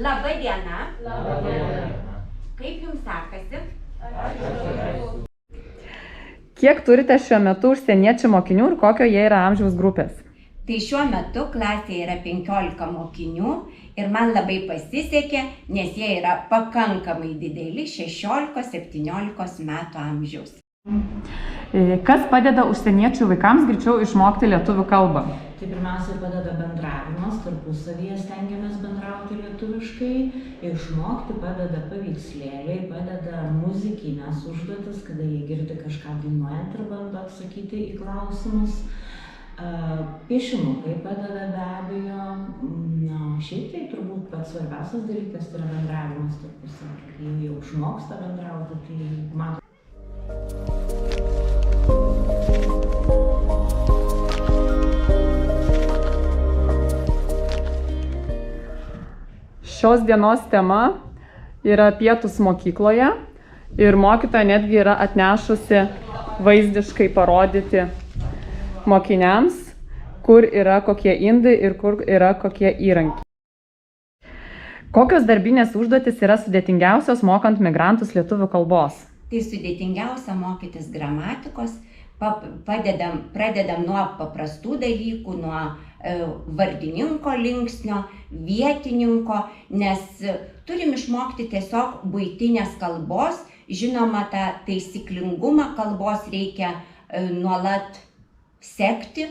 Labą dieną. Kaip jums sekasi? Kiek turite šiuo metu užsieniečių mokinių ir kokio jie yra amžiaus grupės? Tai šiuo metu klasėje yra 15 mokinių ir man labai pasisekė, nes jie yra pakankamai dideli, 16-17 metų amžiaus. Kas padeda užsieniečių vaikams greičiau išmokti lietuvių kalbą? Tai pirmiausia padeda bendravimas, tarpusavyje stengiamės bendrauti lietuviškai, išmokti padeda paveikslėliai, padeda muzikinės užduotis, kada jie girdi kažką dainuojant ir bando atsakyti į klausimus. Piešinukai padeda be abejo, šiaip tai turbūt pats svarbiausias dalykas yra bendravimas tarpusavyje. Kai jau išmoksta bendrauti, tai mato. Šios dienos tema yra pietūs mokykloje ir mokytoja netgi yra atnešusi vaizdiškai parodyti mokiniams, kur yra kokie indai ir kur yra kokie įrankiai. Kokios darbinės užduotys yra sudėtingiausios mokant migrantus lietuvių kalbos? Tai sudėtingiausia mokytis gramatikos, pradedam nuo paprastų dalykų, nuo vardininko linksnio, vietininko, nes turim išmokti tiesiog buitinės kalbos, žinoma, tą taisyklingumą kalbos reikia nuolat sekti.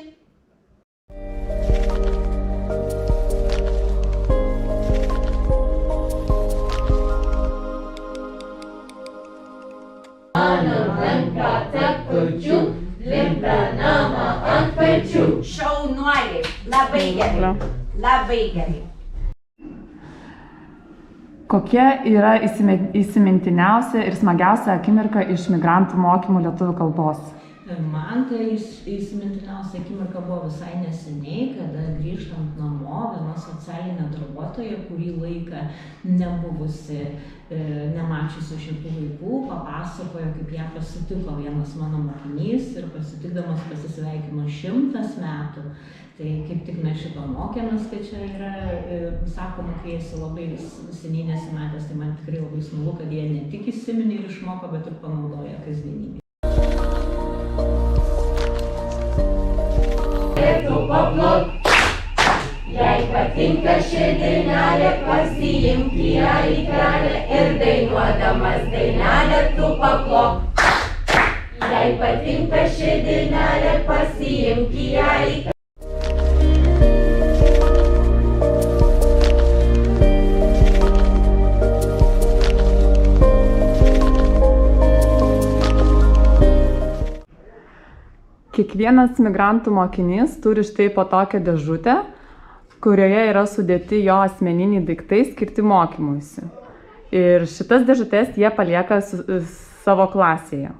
Šaunuoliai, labai gerai, labai gerai. Kokia yra įsimintiniausia ir smagiausia akimirka iš migrantų mokymų lietuvių kalbos? Man tai įsimintiniausia akimirka buvo visai neseniai, kada grįžtant namo, viena socialinė darbuotoja, kurį laiką nebuvusi, nemačiusi šitų vaikų, papasakojo, kaip ją pasitiko vienas mano mokinys ir pasitikdamas pasisveikino 100 metų. Tai kaip tik mes šito mokėmės, kad čia yra, sakoma, kai esi labai seniai nesimatęs, tai man tikrai labai smagu, kad jie ne tik įsiminė ir išmoko, bet ir panaudoja kasdienybėje. Jei patinka ši dainelė, pasiimk ją į kelią ir dainuodamas dainelę tu paplok. Jei patinka ši dainelė, pasiimk ją į kelią. Kiekvienas migrantų mokinys turi štai po tokią dėžutę, kurioje yra sudėti jo asmeniniai daiktai skirti mokymuisi. Ir šitas dėžutės jie palieka savo klasėje.